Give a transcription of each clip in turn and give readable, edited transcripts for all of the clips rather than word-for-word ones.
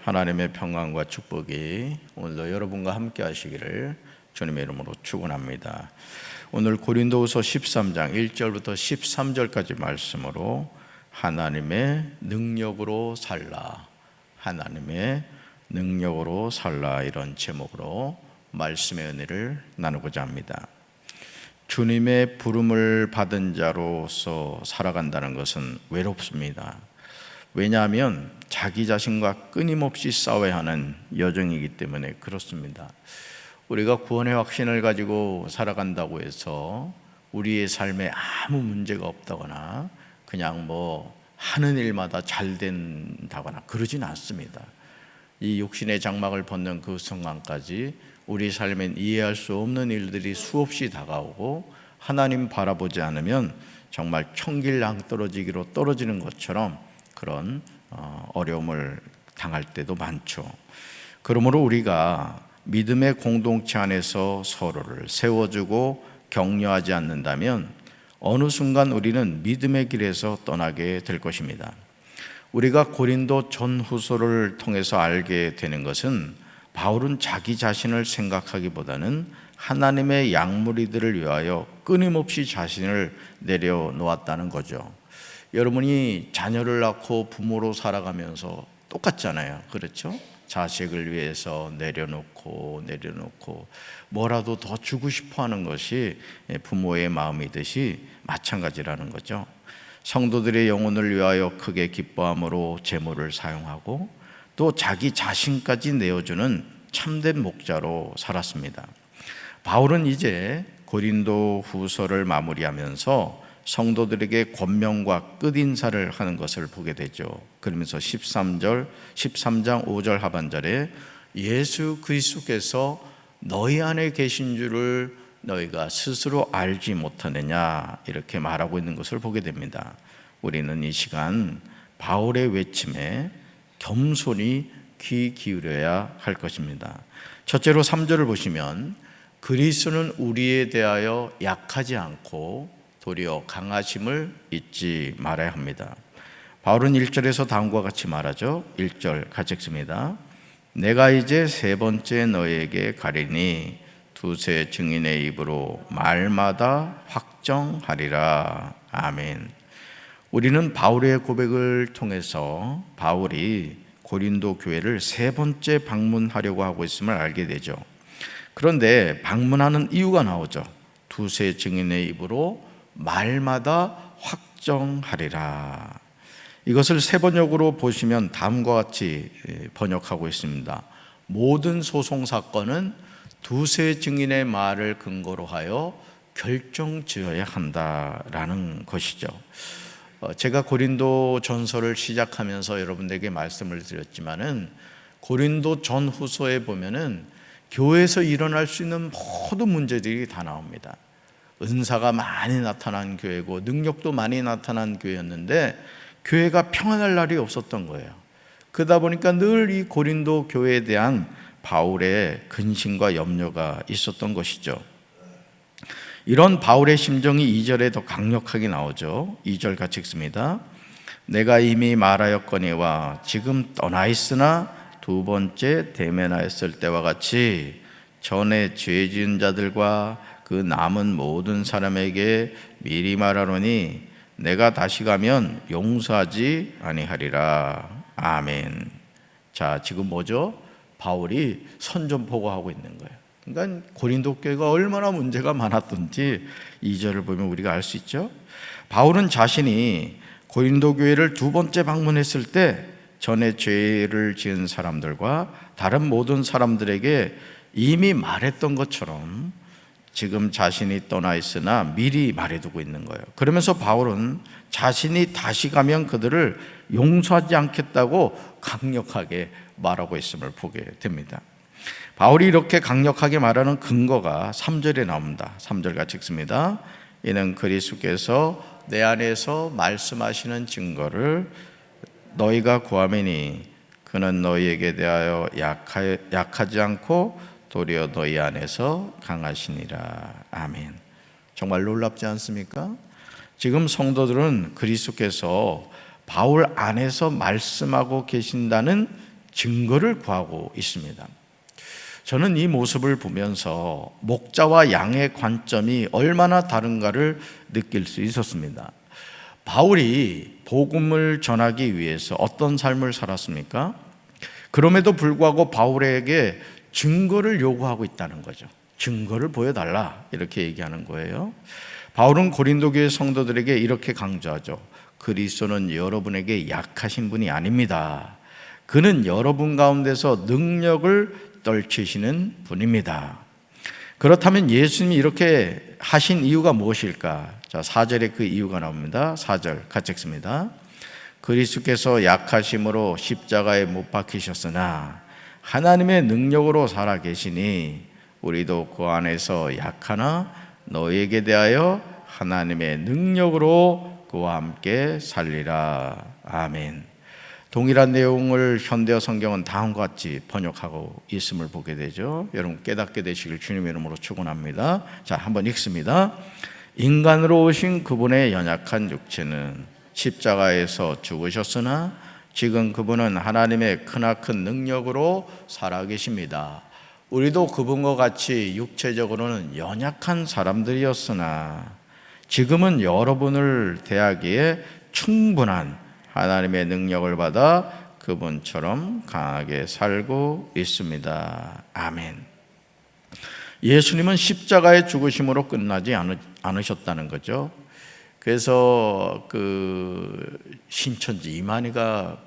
하나님의 평강과 축복이 오늘도 여러분과 함께 하시기를 주님의 이름으로 축원합니다. 오늘 고린도후서 13장 1절부터 13절까지 말씀으로 하나님의 능력으로 살라, 하나님의 능력으로 살라, 이런 제목으로 말씀의 은혜를 나누고자 합니다. 주님의 부름을 받은 자로서 살아간다는 것은 외롭습니다. 왜냐하면 자기 자신과 끊임없이 싸워야 하는 여정이기 때문에 그렇습니다. 우리가 구원의 확신을 가지고 살아간다고 해서 우리의 삶에 아무 문제가 없다거나 그냥 하는 일마다 잘 된다거나 그러진 않습니다. 이 육신의 장막을 벗는 그 순간까지 우리 삶엔 이해할 수 없는 일들이 수없이 다가오고 하나님 바라보지 않으면 정말 천길랑 떨어지기로 떨어지는 것처럼 그런 어려움을 당할 때도 많죠. 그러므로 우리가 믿음의 공동체 안에서 서로를 세워주고 격려하지 않는다면 어느 순간 우리는 믿음의 길에서 떠나게 될 것입니다. 우리가 고린도 전후서를 통해서 알게 되는 것은 바울은 자기 자신을 생각하기보다는 하나님의 양무리들을 위하여 끊임없이 자신을 내려놓았다는 거죠. 여러분이 자녀를 낳고 부모로 살아가면서 똑같잖아요. 그렇죠? 자식을 위해서 내려놓고 뭐라도 더 주고 싶어 하는 것이 부모의 마음이듯이 마찬가지라는 거죠. 성도들의 영혼을 위하여 크게 기뻐함으로 재물을 사용하고 또 자기 자신까지 내어주는 참된 목자로 살았습니다. 바울은 이제 고린도 후서를 마무리하면서 성도들에게 권면과 끝인사를 하는 것을 보게 되죠. 그러면서 13장 5절 하반절에 예수 그리스도께서 너희 안에 계신 줄을 너희가 스스로 알지 못하느냐, 이렇게 말하고 있는 것을 보게 됩니다. 우리는 이 시간 바울의 외침에 겸손히 귀 기울여야 할 것입니다. 첫째로 3절을 보시면 그리스도는 우리에 대하여 약하지 않고 도리어 강하심을 잊지 말아야 합니다. 바울은 1절에서 다음과 같이 말하죠. 1절 같이 읽습니다. 내가 이제 세 번째 너에게 가리니 두세 증인의 입으로 말마다 확정하리라. 아멘. 우리는 바울의 고백을 통해서 바울이 고린도 교회를 세 번째 방문하려고 하고 있음을 알게 되죠. 그런데 방문하는 이유가 나오죠. 두세 증인의 입으로 말마다 확정하리라. 이것을 세번역으로 보시면 다음과 같이 번역하고 있습니다. 모든 소송 사건은 두세 증인의 말을 근거로 하여 결정지어야 한다라는 것이죠. 제가 고린도 전서를 시작하면서 여러분들에게 말씀을 드렸지만은 고린도 전후서에 보면은 교회에서 일어날 수 있는 모든 문제들이 다 나옵니다. 은사가 많이 나타난 교회고 능력도 많이 나타난 교회였는데 교회가 평안할 날이 없었던 거예요. 그러다 보니까 늘 이 고린도 교회에 대한 바울의 근심과 염려가 있었던 것이죠. 이런 바울의 심정이 2절에 더 강력하게 나오죠. 2절 같이 읽습니다. 내가 이미 말하였거니와 지금 떠나 있으나 두 번째 대면하였을 때와 같이 전에 죄 지은 자들과 그 남은 모든 사람에게 미리 말하노니 내가 다시 가면 용서하지 아니하리라. 아멘. 자, 지금 뭐죠? 바울이 선전포고하고 있는 거예요. 그러니까 고린도 교회가 얼마나 문제가 많았던지 2절을 보면 우리가 알 수 있죠. 바울은 자신이 고린도 교회를 두 번째 방문했을 때 전에 죄를 지은 사람들과 다른 모든 사람들에게 이미 말했던 것처럼 지금 자신이 떠나 있으나 미리 말해두고 있는 거예요. 그러면서 바울은 자신이 다시 가면 그들을 용서하지 않겠다고 강력하게 말하고 있음을 보게 됩니다. 바울이 이렇게 강력하게 말하는 근거가 3절에 나옵니다. 3절 같이 읽습니다. 이는 그리스도께서 내 안에서 말씀하시는 증거를 너희가 구하매니 그는 너희에게 대하여 약하지 않고 도리어 너희 안에서 강하시니라. 아멘. 정말 놀랍지 않습니까? 지금 성도들은 그리스도께서 바울 안에서 말씀하고 계신다는 증거를 구하고 있습니다. 저는 이 모습을 보면서 목자와 양의 관점이 얼마나 다른가를 느낄 수 있었습니다. 바울이 복음을 전하기 위해서 어떤 삶을 살았습니까? 그럼에도 불구하고 바울에게 증거를 요구하고 있다는 거죠. 증거를 보여달라 이렇게 얘기하는 거예요. 바울은 고린도 교회 성도들에게 이렇게 강조하죠. 그리스도는 여러분에게 약하신 분이 아닙니다. 그는 여러분 가운데서 능력을 떨치시는 분입니다. 그렇다면 예수님이 이렇게 하신 이유가 무엇일까? 자, 4절에 그 이유가 나옵니다. 4절 같이 읽습니다. 그리스도께서 약하심으로 십자가에 못 박히셨으나 하나님의 능력으로 살아계시니 우리도 그 안에서 약하나 너희에게 대하여 하나님의 능력으로 그와 함께 살리라. 아멘. 동일한 내용을 현대어 성경은 다음과 같이 번역하고 있음을 보게 되죠. 여러분 깨닫게 되시길 주님의 이름으로 축원합니다. 자, 한번 읽습니다. 인간으로 오신 그분의 연약한 육체는 십자가에서 죽으셨으나 지금 그분은 하나님의 크나큰 능력으로 살아계십니다. 우리도 그분과 같이 육체적으로는 연약한 사람들이었으나 지금은 여러분을 대하기에 충분한 하나님의 능력을 받아 그분처럼 강하게 살고 있습니다. 아멘. 예수님은 십자가의 죽으심으로 끝나지 않으셨다는 거죠. 그래서 그 신천지 이만희가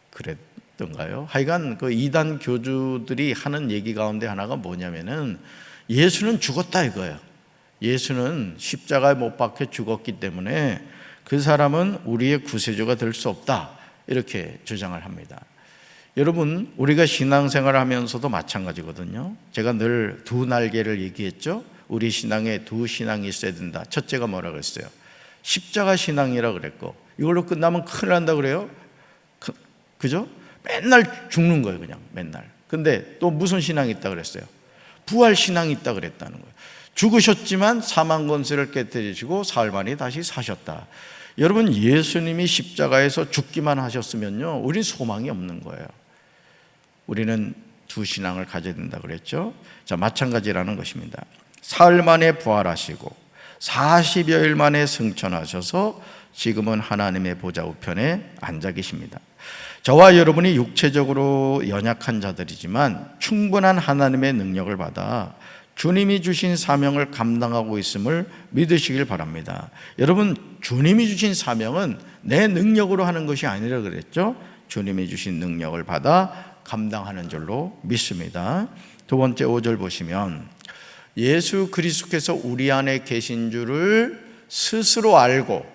그랬던가요? 하여간 그 이단 교주들이 하는 얘기 가운데 하나가 뭐냐면은 예수는 죽었다 이거예요. 예수는 십자가에 못 박혀 죽었기 때문에 그 사람은 우리의 구세주가 될 수 없다 이렇게 주장을 합니다. 여러분 우리가 신앙생활을 하면서도 마찬가지거든요. 제가 늘 두 날개를 얘기했죠. 우리 신앙에 두 신앙이 있어야 된다. 첫째가 뭐라 그랬어요? 십자가 신앙이라 그랬고 이걸로 끝나면 큰일 난다 그래요. 그죠? 맨날 죽는 거예요. 그냥 맨날. 근데 또 무슨 신앙이 있다 그랬어요? 부활 신앙이 있다 그랬다는 거예요. 죽으셨지만 사망 권세를 깨뜨리시고 사흘 만에 다시 사셨다. 여러분 예수님이 십자가에서 죽기만 하셨으면요 우린 소망이 없는 거예요. 우리는 두 신앙을 가져야 된다 그랬죠. 자, 마찬가지라는 것입니다. 사흘 만에 부활하시고 40여일 만에 승천하셔서 지금은 하나님의 보좌 우편에 앉아 계십니다. 저와 여러분이 육체적으로 연약한 자들이지만 충분한 하나님의 능력을 받아 주님이 주신 사명을 감당하고 있음을 믿으시길 바랍니다. 여러분 주님이 주신 사명은 내 능력으로 하는 것이 아니라 그랬죠. 주님이 주신 능력을 받아 감당하는 줄로 믿습니다. 두 번째 5절 보시면 예수 그리스도께서 우리 안에 계신 줄을 스스로 알고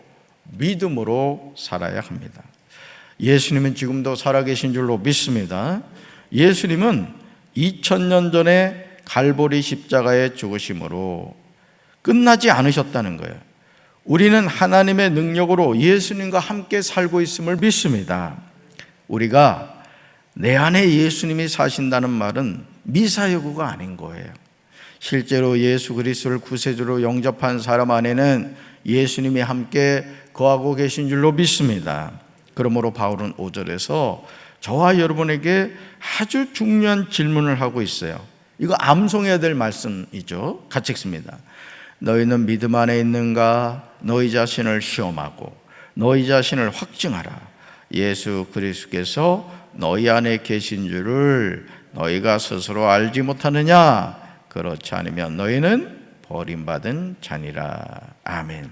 믿음으로 살아야 합니다. 예수님은 지금도 살아계신 줄로 믿습니다. 예수님은 2000년 전에 갈보리 십자가의 죽으심으로 끝나지 않으셨다는 거예요. 우리는 하나님의 능력으로 예수님과 함께 살고 있음을 믿습니다. 우리가 내 안에 예수님이 사신다는 말은 미사여구가 아닌 거예요. 실제로 예수 그리스도를 구세주로 영접한 사람 안에는 예수님이 함께 거하고 계신 줄로 믿습니다. 그러므로 바울은 5절에서 저와 여러분에게 아주 중요한 질문을 하고 있어요. 이거 암송해야 될 말씀이죠. 같이 읽습니다. 너희는 믿음 안에 있는가? 너희 자신을 시험하고 너희 자신을 확증하라. 예수 그리스도께서 너희 안에 계신 줄을 너희가 스스로 알지 못하느냐? 그렇지 않으면 너희는 버림받은 자니라. 아멘.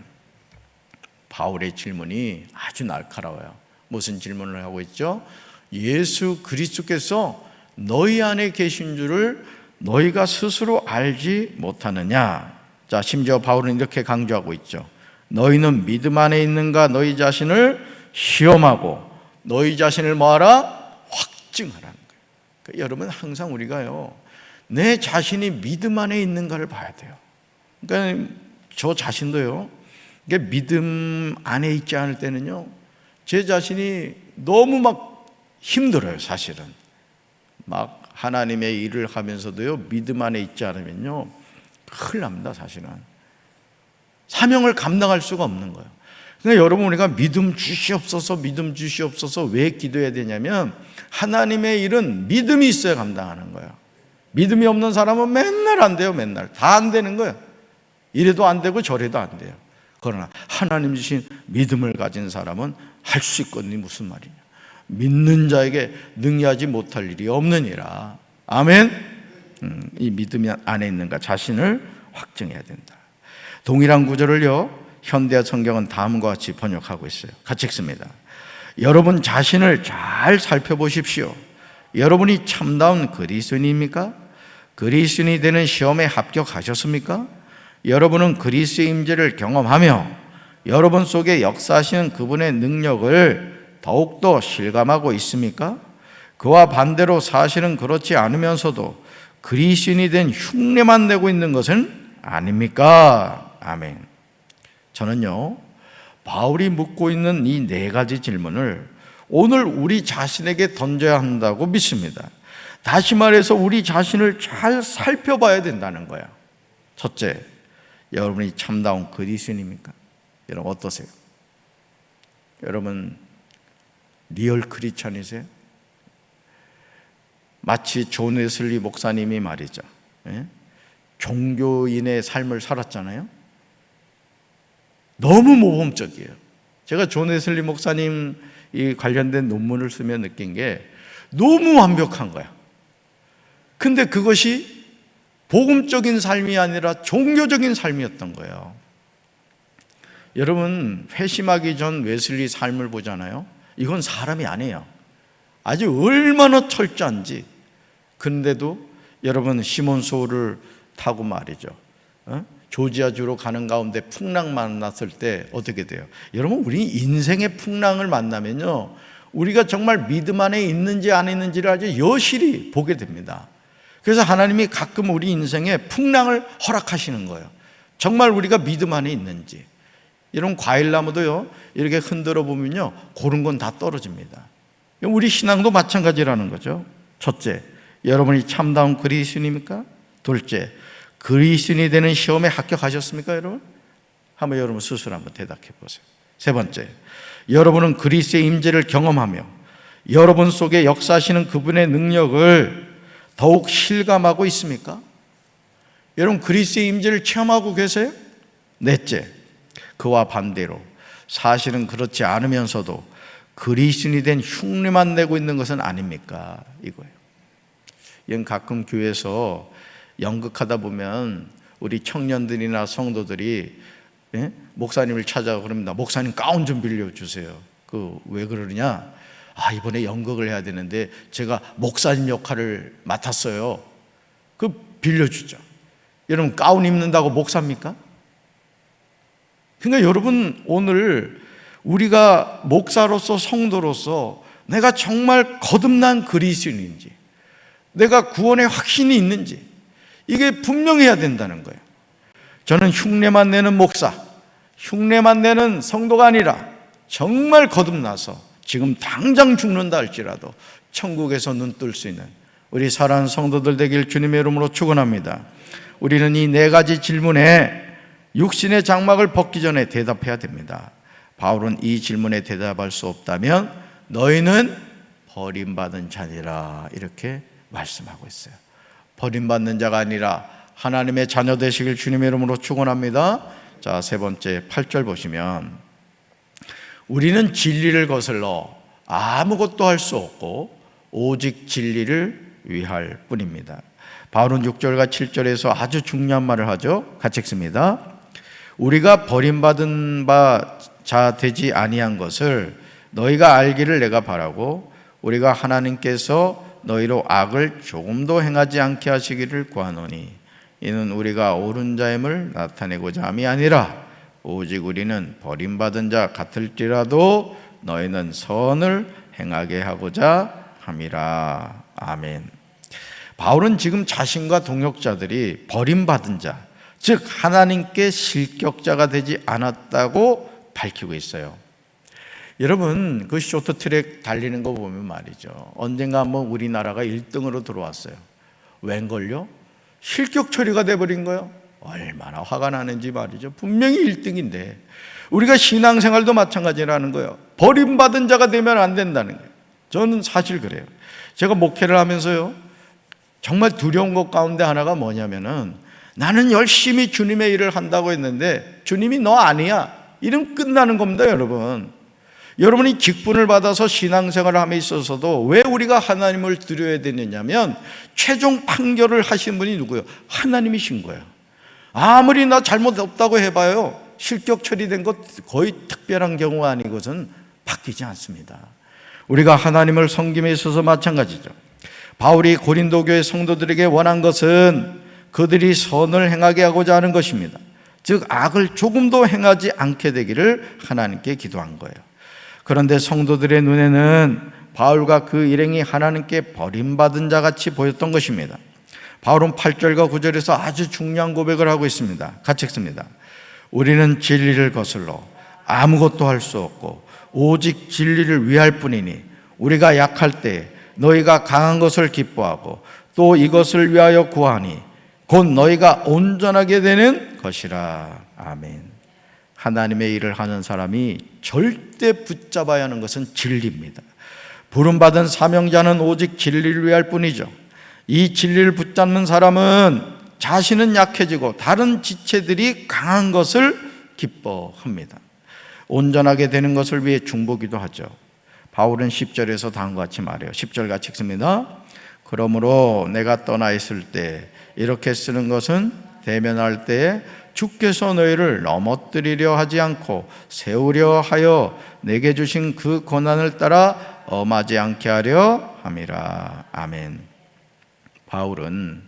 바울의 질문이 아주 날카로워요. 무슨 질문을 하고 있죠? 예수 그리스도께서 너희 안에 계신 줄을 너희가 스스로 알지 못하느냐? 자, 심지어 바울은 이렇게 강조하고 있죠. 너희는 믿음 안에 있는가? 너희 자신을 시험하고 너희 자신을 뭐하라? 확증하라는 거예요. 그러니까 여러분 항상 우리가요 내 자신이 믿음 안에 있는가를 봐야 돼요. 그러니까 저 자신도요 이게 믿음 안에 있지 않을 때는요 제 자신이 너무 막 힘들어요. 사실은 막 하나님의 일을 하면서도요 믿음 안에 있지 않으면요 큰일 납니다. 사실은 사명을 감당할 수가 없는 거예요. 그러니까 여러분, 우리가 믿음 주시옵소서, 믿음 주시옵소서 왜 기도해야 되냐면 하나님의 일은 믿음이 있어야 감당하는 거예요. 믿음이 없는 사람은 맨날 안 돼요. 맨날 다 안 되는 거예요. 이래도 안 되고 저래도 안 돼요. 그러나 하나님 주신 믿음을 가진 사람은 할 수 있거든요. 무슨 말이냐, 믿는 자에게 능히하지 못할 일이 없느니라. 아멘. 이 믿음이 안에 있는가 자신을 확증해야 된다. 동일한 구절을요, 현대 성경은 다음과 같이 번역하고 있어요. 같이 읽습니다. 여러분 자신을 잘 살펴보십시오. 여러분이 참다운 그리스도인입니까? 그리스도인이 되는 시험에 합격하셨습니까? 여러분은 그리스도의 임재를 경험하며 여러분 속에 역사하시는 그분의 능력을 더욱더 실감하고 있습니까? 그와 반대로 사실은 그렇지 않으면서도 그리스도인이 된 흉내만 내고 있는 것은 아닙니까? 아멘. 저는요, 바울이 묻고 있는 이 네 가지 질문을 오늘 우리 자신에게 던져야 한다고 믿습니다. 다시 말해서 우리 자신을 잘 살펴봐야 된다는 거야. 첫째, 여러분이 참다운 그리스도인입니까? 여러분 어떠세요? 여러분 리얼 크리스찬이세요? 마치 존 웨슬리 목사님이 말이죠, 종교인의 삶을 살았잖아요. 너무 모범적이에요. 제가 존 웨슬리 목사님 이 관련된 논문을 쓰며 느낀 게 너무 완벽한 거야. 근데 그것이 복음적인 삶이 아니라 종교적인 삶이었던 거예요. 여러분 회심하기 전 웨슬리 삶을 보잖아요. 이건 사람이 아니에요. 아주 얼마나 철저한지. 그런데도 여러분 시몬 소울을 타고 말이죠, 조지아주로 가는 가운데 풍랑 만났을 때 어떻게 돼요? 여러분 우리 인생의 풍랑을 만나면요, 우리가 정말 믿음 안에 있는지 안 있는지를 아주 여실히 보게 됩니다. 그래서 하나님이 가끔 우리 인생에 풍랑을 허락하시는 거예요. 정말 우리가 믿음 안에 있는지. 이런 과일나무도요, 이렇게 흔들어 보면요, 고른 건 다 떨어집니다. 우리 신앙도 마찬가지라는 거죠. 첫째, 여러분이 참다운 그리스도인입니까? 둘째, 그리스도인이 되는 시험에 합격하셨습니까, 여러분? 한번 여러분 스스로 한번 대답해 보세요. 세 번째, 여러분은 그리스도의 임재를 경험하며 여러분 속에 역사하시는 그분의 능력을 더욱 실감하고 있습니까? 여러분 그리스도의 임재를 체험하고 계세요? 넷째, 그와 반대로 사실은 그렇지 않으면서도 그리스도인이 된 흉내만 내고 있는 것은 아닙니까? 이거예요. 이건 가끔 교회에서 연극하다 보면 우리 청년들이나 성도들이 목사님을 찾아가 그럽니다. 목사님 가운 좀 빌려주세요. 왜 그러느냐? 이번에 연극을 해야 되는데 제가 목사님 역할을 맡았어요. 빌려주죠. 여러분 가운 입는다고 목사입니까? 그러니까 여러분 오늘 우리가 목사로서 성도로서 내가 정말 거듭난 그리스도인인지, 내가 구원의 확신이 있는지 이게 분명해야 된다는 거예요. 저는 흉내만 내는 목사, 흉내만 내는 성도가 아니라 정말 거듭나서 지금 당장 죽는다 할지라도 천국에서 눈 뜰 수 있는 우리 사랑하는 성도들 되길 주님의 이름으로 축원합니다. 우리는 이 네 가지 질문에 육신의 장막을 벗기 전에 대답해야 됩니다. 바울은 이 질문에 대답할 수 없다면 너희는 버림받은 자니라 이렇게 말씀하고 있어요. 버림받는 자가 아니라 하나님의 자녀 되시길 주님의 이름으로 축원합니다. 자, 세 번째 8절 보시면 우리는 진리를 거슬러 아무것도 할 수 없고 오직 진리를 위할 뿐입니다. 바울은 6절과 7절에서 아주 중요한 말을 하죠. 같이 읽습니다. 우리가 버림받은 바 자 되지 아니한 것을 너희가 알기를 내가 바라고 우리가 하나님께서 너희로 악을 조금도 행하지 않게 하시기를 구하노니 이는 우리가 옳은 자임을 나타내고자 함이 아니라 오직 우리는 버림받은 자 같을지라도 너희는 선을 행하게 하고자 함이라. 아멘. 바울은 지금 자신과 동역자들이 버림받은 자, 즉 하나님께 실격자가 되지 않았다고 밝히고 있어요. 여러분 그 쇼트트랙 달리는 거 보면 말이죠, 언젠가 한번 우리나라가 1등으로 들어왔어요. 웬걸요? 실격 처리가 돼버린 거예요. 얼마나 화가 나는지 말이죠. 분명히 1등인데 우리가 신앙생활도 마찬가지라는 거예요. 버림받은 자가 되면 안 된다는 거예요. 저는 사실 그래요. 제가 목회를 하면서요, 정말 두려운 것 가운데 하나가 뭐냐면은, 나는 열심히 주님의 일을 한다고 했는데 주님이 너 아니야, 이러면 끝나는 겁니다. 여러분이 직분을 받아서 신앙생활을 함에 있어서도 왜 우리가 하나님을 드려야 되느냐면, 최종 판결을 하신 분이 누구예요? 하나님이신 거예요. 아무리 나 잘못 없다고 해봐요, 실격 처리된 것 거의 특별한 경우가 아니고선 바뀌지 않습니다. 우리가 하나님을 섬김에 있어서 마찬가지죠. 바울이 고린도 교회 성도들에게 원한 것은 그들이 선을 행하게 하고자 하는 것입니다. 즉 악을 조금도 행하지 않게 되기를 하나님께 기도한 거예요. 그런데 성도들의 눈에는 바울과 그 일행이 하나님께 버림받은 자같이 보였던 것입니다. 바울은 8절과 9절에서 아주 중요한 고백을 하고 있습니다. 같이 읽습니다. 우리는 진리를 거슬러 아무것도 할 수 없고 오직 진리를 위할 뿐이니 우리가 약할 때 너희가 강한 것을 기뻐하고 또 이것을 위하여 구하니 곧 너희가 온전하게 되는 것이라. 아멘. 하나님의 일을 하는 사람이 절대 붙잡아야 하는 것은 진리입니다. 부름받은 사명자는 오직 진리를 위할 뿐이죠. 이 진리를 붙잡는 사람은 자신은 약해지고 다른 지체들이 강한 것을 기뻐합니다. 온전하게 되는 것을 위해 중보기도 하죠. 바울은 10절에서 다음과 같이 말해요. 10절 같이 읽습니다. 그러므로 내가 떠나 있을 때 이렇게 쓰는 것은 대면할 때에 주께서 너희를 넘어뜨리려 하지 않고 세우려 하여 내게 주신 그 고난을 따라 엄하지 않게 하려 함이라. 아멘. 바울은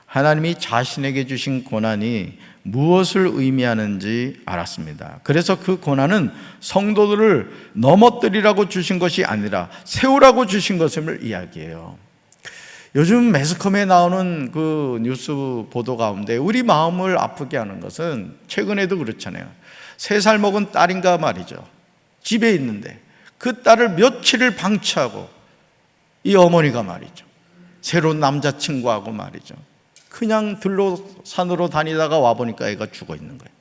하나님이 자신에게 주신 고난이 무엇을 의미하는지 알았습니다. 그래서 그 고난은 성도들을 넘어뜨리라고 주신 것이 아니라 세우라고 주신 것을 이야기해요. 요즘 매스컴에 나오는 그 뉴스 보도 가운데 우리 마음을 아프게 하는 것은, 최근에도 그렇잖아요. 3살 먹은 딸인가 말이죠, 집에 있는데 그 딸을 며칠을 방치하고 이 어머니가 말이죠, 새로운 남자친구하고 말이죠, 그냥 들로 산으로 다니다가 와보니까 애가 죽어 있는 거예요.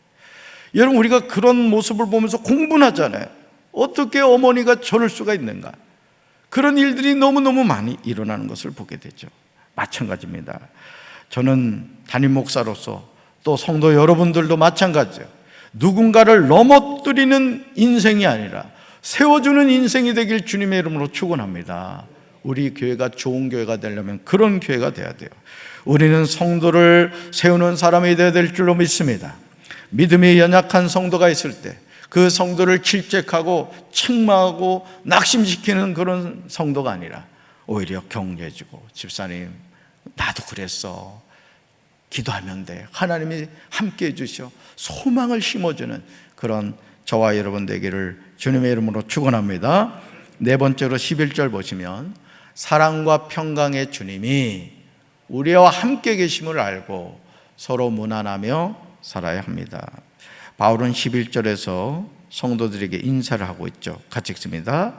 여러분, 우리가 그런 모습을 보면서 공분하잖아요. 어떻게 어머니가 저럴 수가 있는가. 그런 일들이 너무너무 많이 일어나는 것을 보게 되죠. 마찬가지입니다. 저는 담임 목사로서 또 성도 여러분들도 마찬가지예요. 누군가를 넘어뜨리는 인생이 아니라 세워주는 인생이 되길 주님의 이름으로 축원합니다. 우리 교회가 좋은 교회가 되려면 그런 교회가 돼야 돼요. 우리는 성도를 세우는 사람이 되어야 될 줄로 믿습니다. 믿음이 연약한 성도가 있을 때 그 성도를 질책하고 책망하고 낙심시키는 그런 성도가 아니라 오히려 격려해주고, 집사님 나도 그랬어, 기도하면 돼, 하나님이 함께 해주셔, 소망을 심어주는 그런 저와 여러분 되기를 주님의 이름으로 축원합니다. 네 번째로 11절 보시면, 사랑과 평강의 주님이 우리와 함께 계심을 알고 서로 무난하며 살아야 합니다. 바울은 11절에서 성도들에게 인사를 하고 있죠. 같이 읽습니다.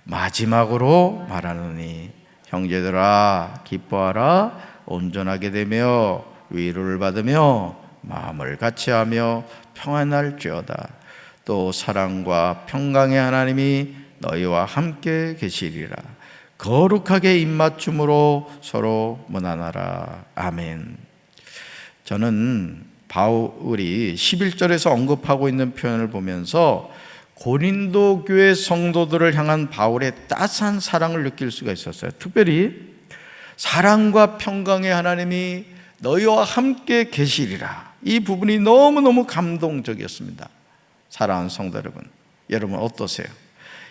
마지막으로 말하노니 형제들아 기뻐하라, 온전하게 되며 위로를 받으며 마음을 같이하며 평안할지어다. 또 사랑과 평강의 하나님이 너희와 함께 계시리라. 거룩하게 입맞춤으로 서로 무난하라. 아멘. 저는 바울이 11절에서 언급하고 있는 표현을 보면서 고린도 교회 성도들을 향한 바울의 따스한 사랑을 느낄 수가 있었어요. 특별히 사랑과 평강의 하나님이 너희와 함께 계시리라, 이 부분이 너무너무 감동적이었습니다. 사랑하는 성도 여러분, 여러분 어떠세요?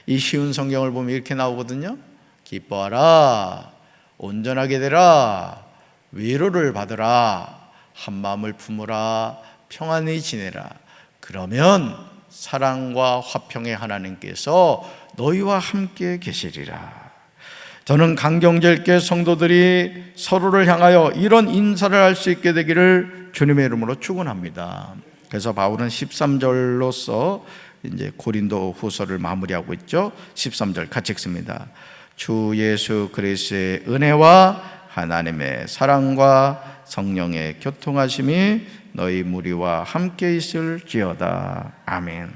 이 쉬운 성경을 보면 이렇게 나오거든요. 기뻐하라, 온전하게 되라, 위로를 받으라, 한마음을 품으라, 평안히 지내라. 그러면 사랑과 화평의 하나님께서 너희와 함께 계시리라. 저는 강경절께 성도들이 서로를 향하여 이런 인사를 할 수 있게 되기를 주님의 이름으로 축원합니다. 그래서 바울은 13절로서 이제 고린도 후서를 마무리하고 있죠. 13절 같이 읽습니다. 주 예수 그리스도의 은혜와 하나님의 사랑과 성령의 교통하심이 너희 무리와 함께 있을지어다. 아멘.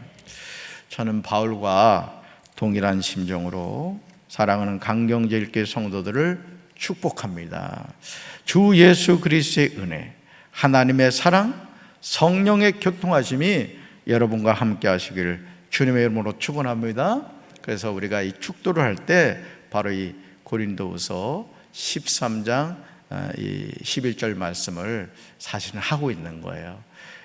저는 바울과 동일한 심정으로 사랑하는 강경제일교회 성도들을 축복합니다. 주 예수 그리스도의 은혜, 하나님의 사랑, 성령의 교통하심이 여러분과 함께 하시기를 주님의 이름으로 축원합니다. 그래서 우리가 이 축도를 할 때 바로 이 고린도후서 13장 11절 말씀을 사실은 하고 있는 거예요.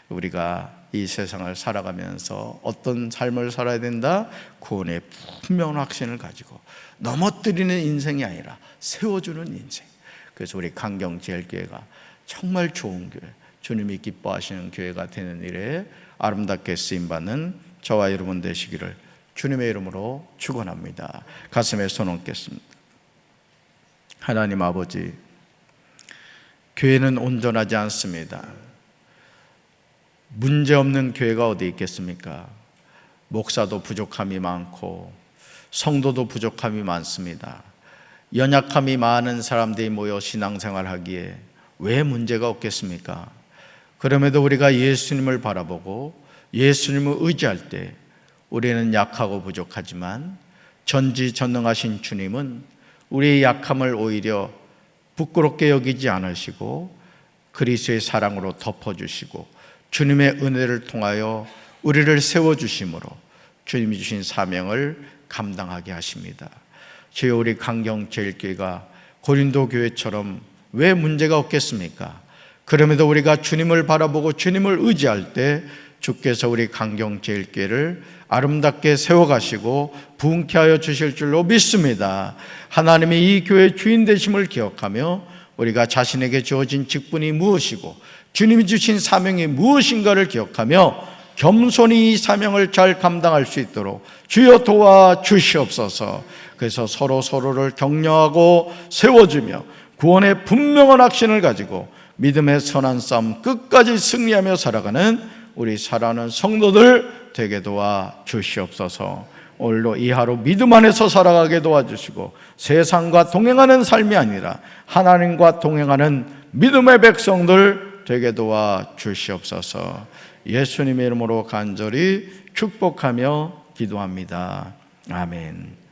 우리가 이 세상을 살아가면서 어떤 삶을 살아야 된다? 구원의 분명한 확신을 가지고 넘어뜨리는 인생이 아니라 세워주는 인생. 그래서 우리 강경제일교회가 정말 좋은 교회, 주님이 기뻐하시는 교회가 되는 일에 아름답게 쓰임받는 저와 여러분 되시기를 주님의 이름으로 축원합니다. 가슴에 손 얹겠습니다. 하나님 아버지, 교회는 온전하지 않습니다. 문제없는 교회가 어디 있겠습니까? 목사도 부족함이 많고 성도도 부족함이 많습니다. 연약함이 많은 사람들이 모여 신앙생활하기에 왜 문제가 없겠습니까? 그럼에도 우리가 예수님을 바라보고 예수님을 의지할 때 우리는 약하고 부족하지만 전지전능하신 주님은 우리의 약함을 오히려 부끄럽게 여기지 않으시고 그리스도의 사랑으로 덮어주시고 주님의 은혜를 통하여 우리를 세워주심으로 주님이 주신 사명을 감당하게 하십니다. 주여, 우리 강경제일교회가 고린도 교회처럼 왜 문제가 없겠습니까? 그럼에도 우리가 주님을 바라보고 주님을 의지할 때 주께서 우리 강경제일교회를 아름답게 세워가시고 부흥케 하여 주실 줄로 믿습니다. 하나님이 이 교회의 주인 되심을 기억하며 우리가 자신에게 주어진 직분이 무엇이고 주님이 주신 사명이 무엇인가를 기억하며 겸손히 이 사명을 잘 감당할 수 있도록 주여 도와주시옵소서. 그래서 서로를 격려하고 세워주며 구원의 분명한 확신을 가지고 믿음의 선한 싸움 끝까지 승리하며 살아가는 우리 사랑하는 성도들 되게 도와주시옵소서. 오늘도 이 하루 믿음 안에서 살아가게 도와주시고 세상과 동행하는 삶이 아니라 하나님과 동행하는 믿음의 백성들 되게 도와주시옵소서. 예수님의 이름으로 간절히 축복하며 기도합니다. 아멘.